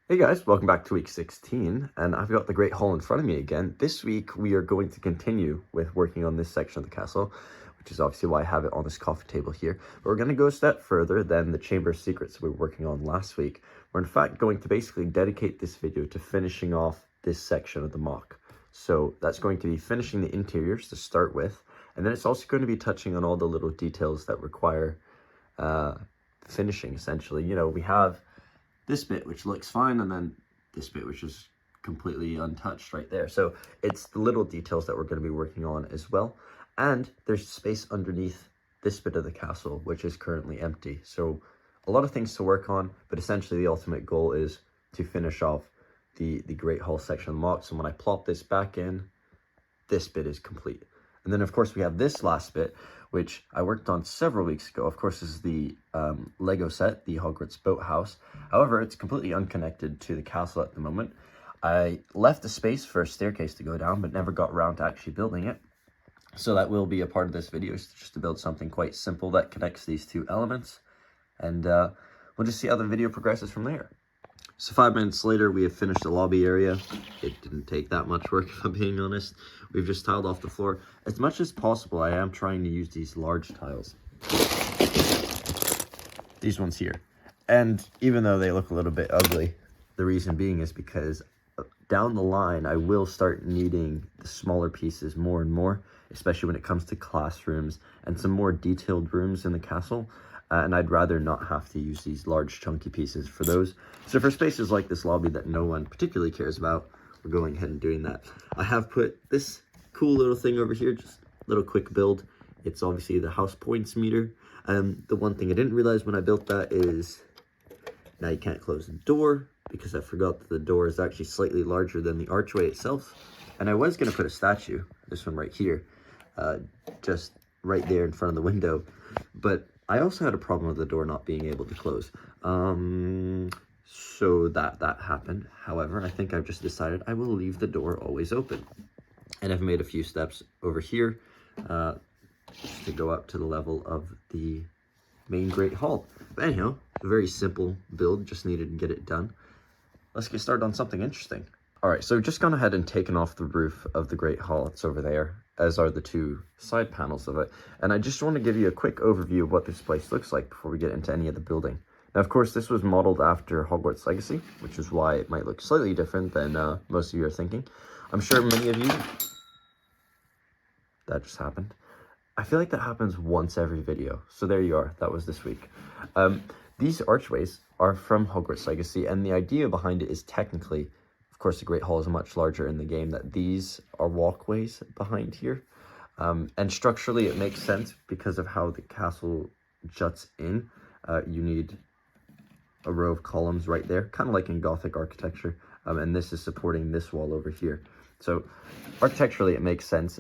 Hey guys, welcome back to week 16, and I've got the Great Hall in front of me again. This week we are going to continue with working on this section of the castle, which is obviously why I have it on this coffee table here. But we're going to go a step further than the Chamber of Secrets we were working on last week. We're in fact going to basically dedicate this video to finishing off this section of the mock. So that's going to be finishing the interiors to start with, and then it's also going to be touching on all the little details that require finishing, essentially. You know, we have this bit which looks fine, and then this bit which is completely untouched right there. So it's the little details that we're going to be working on as well. And there's space underneath this bit of the castle which is currently empty. So a lot of things to work on, but essentially the ultimate goal is to finish off the Great Hall section of the mock. So when I plop this back in, this bit is complete. And then of course we have this last bit, which I worked on several weeks ago. Of course, this is the Lego set, the Hogwarts boathouse. However, it's completely unconnected to the castle at the moment. I left a space for a staircase to go down, but never got around to actually building it. So that will be a part of this video, is just to build something quite simple that connects these two elements. And we'll just see how the video progresses from there. So 5 minutes later, we have finished the lobby area. It didn't take that much work, if I'm being honest. We've just tiled off the floor. As much as possible, I am trying to use these large tiles. These ones here. And even though they look a little bit ugly, the reason being is because down the line, I will start needing the smaller pieces more and more, especially when it comes to classrooms and some more detailed rooms in the castle. And I'd rather not have to use these large chunky pieces for those. So for spaces like this lobby that no one particularly cares about, we're going ahead and doing that. I have put this cool little thing over here, just a little quick build. It's obviously the house points meter. The one thing I didn't realize when I built that is now you can't close the door, because I forgot that the door is actually slightly larger than the archway itself. And I was going to put a statue, this one right here, just right there in front of the window. But I also had a problem with the door not being able to close. So that happened. However, I think I've just decided I will leave the door always open. And I've made a few steps over here just to go up to the level of the main Great Hall. But anyhow, a very simple build, just needed to get it done. Let's get started on something interesting. All right, so just gone ahead and taken off the roof of the Great Hall. It's over there, as are the two side panels of it. And I just want to give you a quick overview of what this place looks like before we get into any of the building. Now, of course, this was modeled after Hogwarts Legacy, which is why it might look slightly different than most of you are thinking. I'm sure many of you... That just happened. I feel like that happens once every video. So there you are. That was this week. These archways are from Hogwarts Legacy, and the idea behind it is technically, of course, the Great Hall is much larger in the game, that these are walkways behind here. And structurally, it makes sense because of how the castle juts in. You need a row of columns right there, kind of like in Gothic architecture. And this is supporting this wall over here. So architecturally, it makes sense,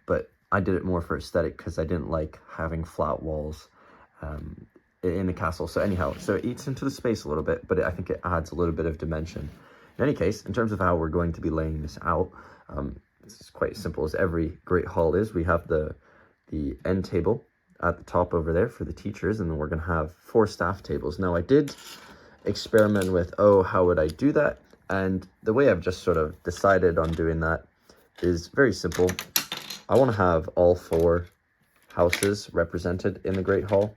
but I did it more for aesthetic because I didn't like having flat walls in the castle. So anyhow, so it eats into the space a little bit, but I think it adds a little bit of dimension. In any case, in terms of how we're going to be laying this out, it's quite simple as every Great Hall is. We have the end table at the top over there for the teachers, and then we're going to have 4 staff tables. Now, I did experiment with, how would I do that? And the way I've just sort of decided on doing that is very simple. I want to have all 4 houses represented in the Great Hall,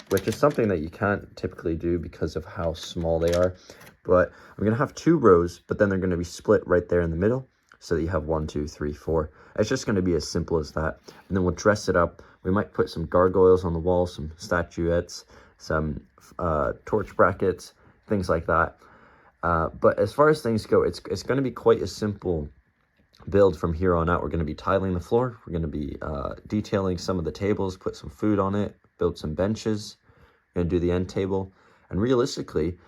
which is something that you can't typically do because of how small they are. But I'm going to have 2 rows, but then they're going to be split right there in the middle, so that you have 1, 2, 3, 4. It's just going to be as simple as that. And then we'll dress it up. We might put some gargoyles on the wall, some statuettes, some torch brackets, things like that. But as far as things go, it's going to be quite a simple build from here on out. We're going to be tiling the floor. We're going to be detailing some of the tables, put some food on it, build some benches. We're going to do the end table. And realistically,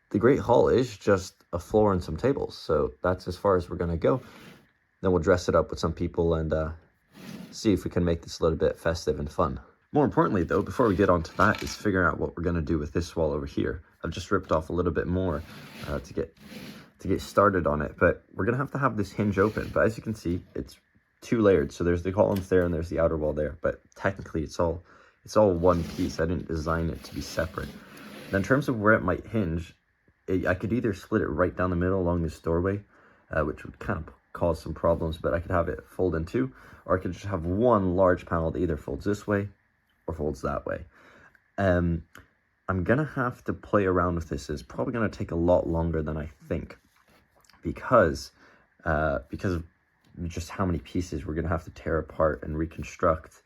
the Great Hall is just a floor and some tables. So that's as far as we're going to go. Then we'll dress it up with some people and see if we can make this a little bit festive and fun. More importantly, though, before we get on to that, is figuring out what we're going to do with this wall over here. I've just ripped off a little bit more to get started on it, but we're going to have this hinge open. But as you can see, it's 2 layered. So there's the columns there and there's the outer wall there. But technically, it's all one piece. I didn't design it to be separate. And in terms of where it might hinge, I could either split it right down the middle along this doorway, which would kind of cause some problems, but I could have it fold in two, or I could just have one large panel that either folds this way or folds that way. I'm gonna have to play around with this. It's probably gonna take a lot longer than I think, because of just how many pieces we're gonna have to tear apart and reconstruct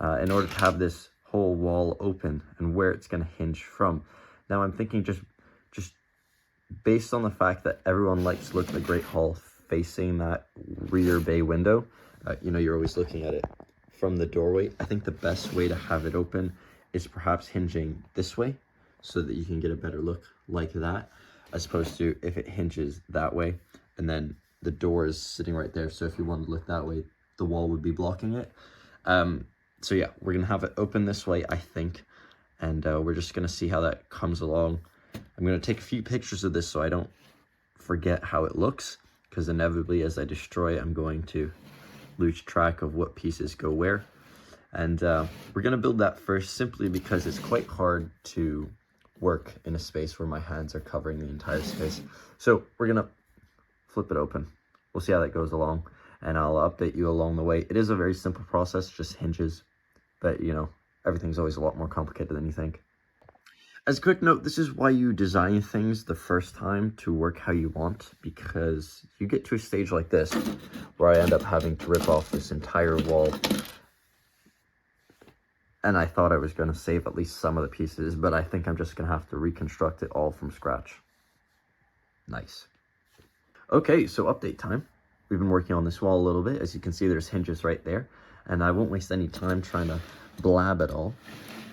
in order to have this whole wall open and where it's gonna hinge from. Now I'm thinking just based on the fact that everyone likes to look at the Great Hall facing that rear bay window, you know, you're always looking at it from the doorway. I think the best way to have it open is perhaps hinging this way so that you can get a better look like that, as opposed to if it hinges that way and then the door is sitting right there. So if you want to look that way, the wall would be blocking it. So yeah, we're gonna have it open this way, I think, and we're just gonna see how that comes along. I'm gonna take a few pictures of this so I don't forget how it looks, because inevitably as I destroy it, I'm going to lose track of what pieces go where. And we're gonna build that first, simply because it's quite hard to work in a space where my hands are covering the entire space. So we're gonna flip it open. We'll see how that goes along, and I'll update you along the way. It is a very simple process, just hinges, but you know, everything's always a lot more complicated than you think. As a quick note, this is why you design things the first time to work how you want, because you get to a stage like this where I end up having to rip off this entire wall. And I thought I was going to save at least some of the pieces, but I think I'm just going to have to reconstruct it all from scratch. Nice. Okay, so update time. We've been working on this wall a little bit. As you can see, there's hinges right there, and I won't waste any time trying to blab it all.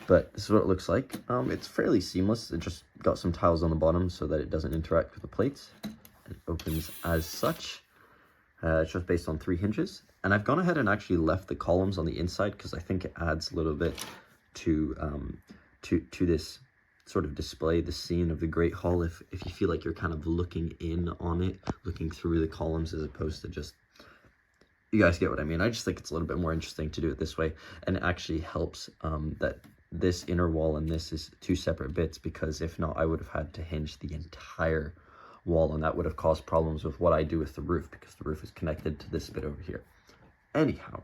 But this is what it looks like. It's fairly seamless. It just got some tiles on the bottom so that it doesn't interact with the plates. It opens as such. It's just based on 3 hinges. And I've gone ahead and actually left the columns on the inside because I think it adds a little bit to this sort of display, the scene of the Great Hall. If you feel like you're kind of looking in on it, looking through the columns as opposed to just, you guys get what I mean. I just think it's a little bit more interesting to do it this way. And it actually helps that this inner wall and this is 2 separate bits, because if not, I would have had to hinge the entire wall, and that would have caused problems with what I do with the roof, because the roof is connected to this bit over here. Anyhow,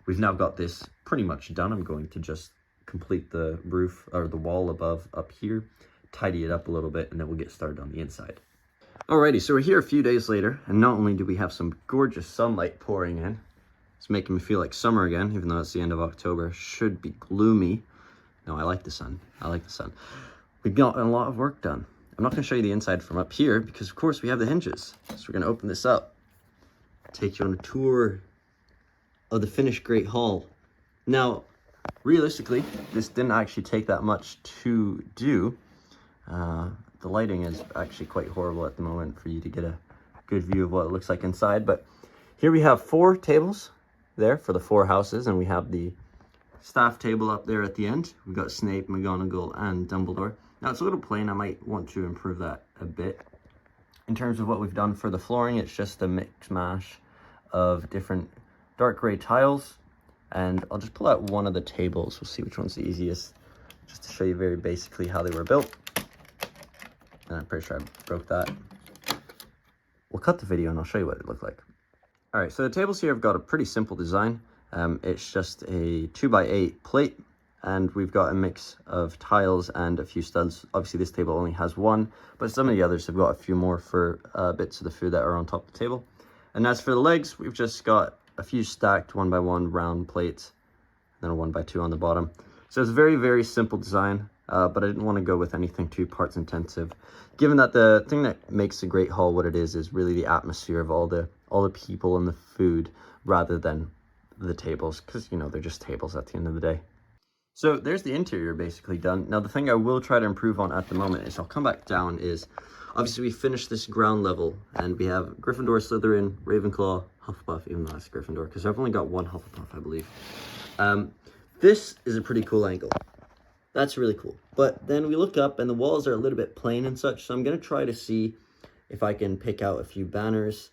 we've now got this pretty much done. I'm going to just complete the roof, or the wall above up here, tidy it up a little bit, and then we'll get started on the inside. Alrighty, so we're here a few days later, and not only do we have some gorgeous sunlight pouring in, it's making me feel like summer again, even though it's the end of October. Should be gloomy. No, I like the sun. I like the sun. We've got a lot of work done. I'm not going to show you the inside from up here because, of course, we have the hinges. So we're going to open this up, take you on a tour of the finished Great Hall. Now, realistically, this didn't actually take that much to do. The lighting is actually quite horrible at the moment for you to get a good view of what it looks like inside. But here we have 4 tables there for the 4 houses, and we have the staff table up there at the end. We've got Snape, McGonagall, and Dumbledore. Now it's a little plain. I might want to improve that a bit. In terms of what we've done for the flooring, it's just a mix mash of different dark gray tiles, and I'll just pull out one of the tables. We'll see which one's the easiest, just to show you very basically how they were built. And I'm pretty sure I broke that. We'll cut the video and I'll show you what it looked like. All right, so the tables here have got a pretty simple design. It's just a 2x8 plate, and we've got a mix of tiles and a few studs. Obviously this table only has 1, but some of the others have got a few more for bits of the food that are on top of the table. And as for the legs, we've just got a few stacked 1x1 round plates, and then a 1x2 on the bottom. So it's a very, very simple design, but I didn't want to go with anything too parts intensive, given that the thing that makes the Great Hall what it is really the atmosphere of all the people and the food, rather than the tables, because you know they're just tables at the end of the day. So there's the interior basically done. Now the thing I will try to improve on at the moment is, I'll come back down, is obviously we finished this ground level and we have Gryffindor, Slytherin, Ravenclaw, Hufflepuff, even though that's Gryffindor, because I've only got 1 Hufflepuff, I believe. This is a pretty cool angle. That's really cool. But then we look up and the walls are a little bit plain and such, so I'm going to try to see if I can pick out a few banners,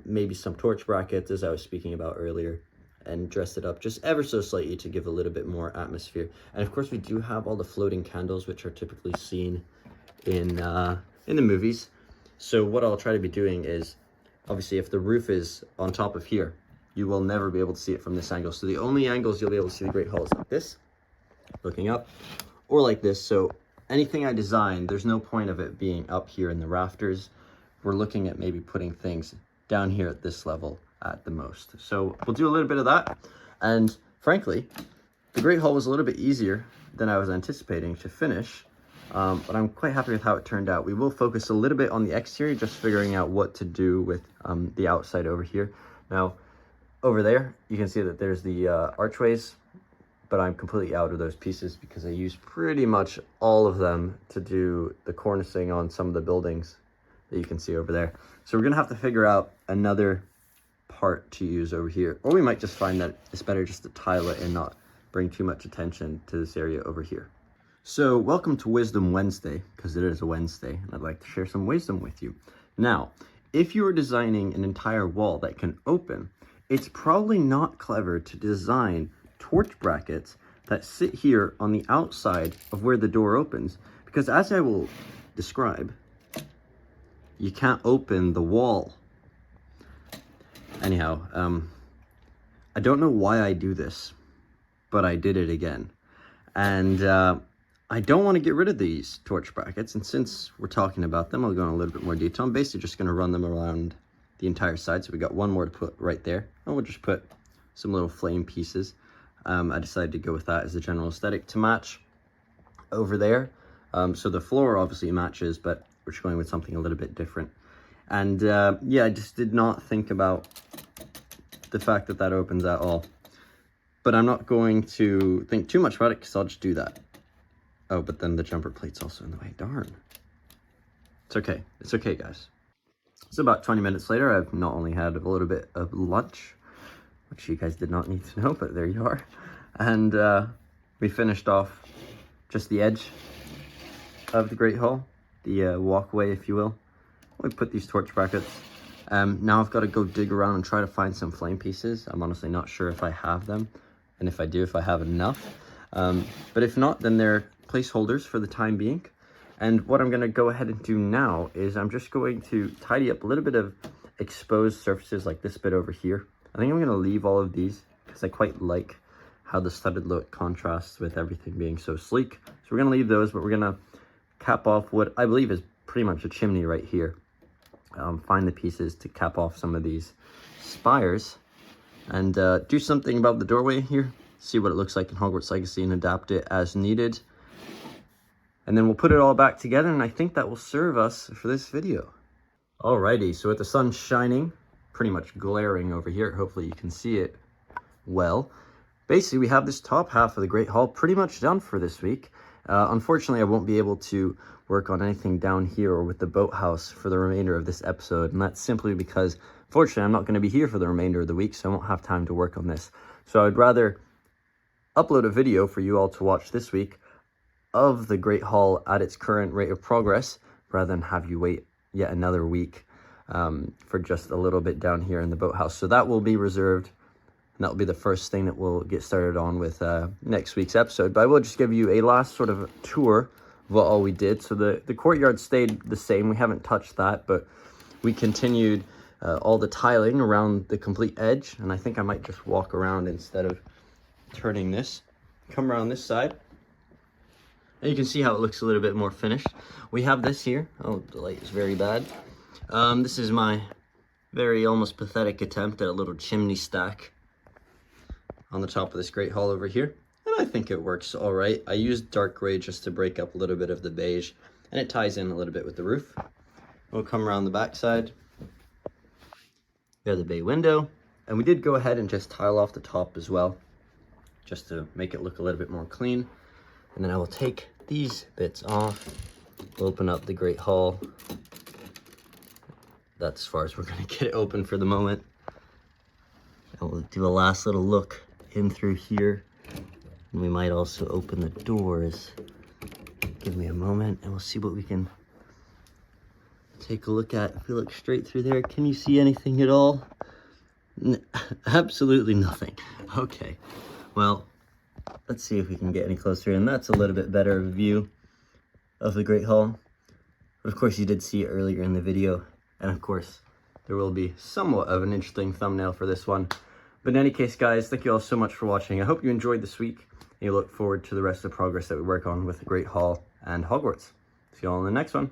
maybe some torch brackets, as I was speaking about earlier, and dress it up just ever so slightly to give a little bit more atmosphere. And of course we do have all the floating candles, which are typically seen in in the movies. So what I'll try to be doing is, obviously if the roof is on top of here, you will never be able to see it from this angle. So the only angles you'll be able to see the Great Hall is like this, looking up, or like this. So anything I design, there's no point of it being up here in the rafters. We're looking at maybe putting things down here at this level at the most. So we'll do a little bit of that. And frankly, the Great Hall was a little bit easier than I was anticipating to finish. But I'm quite happy with how it turned out. We will focus a little bit on the exterior, just figuring out what to do with the outside over here. Now, over there, you can see that there's the archways, but I'm completely out of those pieces because I used pretty much all of them to do the cornicing on some of the buildings that you can see over there. So we're gonna have to figure out another part to use over here, or we might just find that it's better just to tile it and not bring too much attention to this area over here. So welcome to Wisdom Wednesday, because it is a Wednesday, and I'd like to share some wisdom with you. Now, if you are designing an entire wall that can open, it's probably not clever to design torch brackets that sit here on the outside of where the door opens, because as I will describe, you can't open the wall. Anyhow, I don't know why I do this, but I did it again. And I don't want to get rid of these torch brackets, and since we're talking about them, I'll go in a little bit more detail. I'm basically just going to run them around the entire side. So we got one more to put right there, and we'll just put some little flame pieces. I decided to go with that as the general aesthetic to match over there. So the floor obviously matches, but we're just going with something a little bit different. And yeah, I just did not think about the fact that that opens at all. But I'm not going to think too much about it because I'll just do that. Oh, but then the jumper plate's also in the way. Darn. It's okay. It's okay, guys. So about 20 minutes later, I've not only had a little bit of lunch, which you guys did not need to know, but there you are. And we finished off just the edge of the Great Hall, the walkway, if you will. We put these torch brackets. Now I've got to go dig around and try to find some flame pieces. I'm honestly not sure if I have them, and if I do, if I have enough. But if not, then they're placeholders for the time being. And what I'm going to go ahead and do now is I'm just going to tidy up a little bit of exposed surfaces like this bit over here. I think I'm going to leave all of these because I quite like how the studded look contrasts with everything being so sleek. So we're going to leave those, but we're going to cap off what I believe is pretty much a chimney right here. Find the pieces to cap off some of these spires and do something about the doorway here. See what it looks like in Hogwarts Legacy and adapt it as needed. And then we'll put it all back together, and I think that will serve us for this video. Alrighty, so with the sun shining, pretty much glaring over here, hopefully you can see it well. Basically, we have this top half of the Great Hall pretty much done for this week. Unfortunately, I won't be able to work on anything down here or with the boathouse for the remainder of this episode, and that's simply because, fortunately, I'm not going to be here for the remainder of the week, so I won't have time to work on this. So I'd rather upload a video for you all to watch this week of the Great Hall at its current rate of progress, rather than have you wait yet another week for just a little bit down here in the boathouse. So that will be reserved, and that will be the first thing that we'll get started on with next week's episode. But I will just give you a last sort of tour of what all we did. So the courtyard stayed the same. We haven't touched that, but we continued all the tiling around the complete edge. And I think I might just walk around instead of turning this. Come around this side. And you can see how it looks a little bit more finished. We have this here. Oh, the light is very bad. This is my very almost pathetic attempt at a little chimney stack on the top of this Great Hall over here. And I think it works all right. I used dark gray just to break up a little bit of the beige, and it ties in a little bit with the roof. We'll come around the back side. We have the bay window, and we did go ahead and just tile off the top as well, just to make it look a little bit more clean. And then I will take these bits off, open up the Great Hall. That's as far as we're going to get it open for the moment. And we'll do a last little look in through here. And we might also open the doors. Give me a moment and we'll see what we can take a look at. If we look straight through there, can you see anything at all? Absolutely nothing. Okay, well, let's see if we can get any closer, and that's a little bit better of a view of the Great Hall. But of course you did see it earlier in the video, and of course there will be somewhat of an interesting thumbnail for this one. But in any case, guys, thank you all so much for watching. I hope you enjoyed this week, and you look forward to the rest of the progress that we work on with the Great Hall and Hogwarts. See you all in the next one.